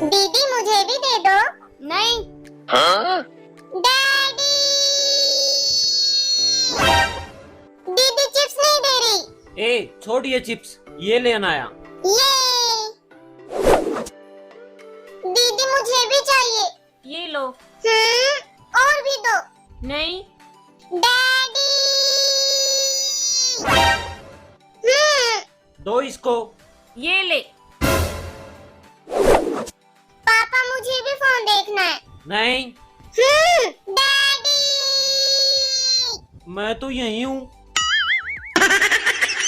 दीदी मुझे भी दे दो। नहीं। डैडी, दीदी चिप्स नहीं दे रही। ए छोड़ ये चिप्स, ये लेना आया। ये दीदी मुझे भी चाहिए। ये लो। और भी दो। नहीं। डैडी, दो इसको। ये ले। पापा मुझे भी फोन देखना है। नहीं, डैडी, मैं तो यही हूँ।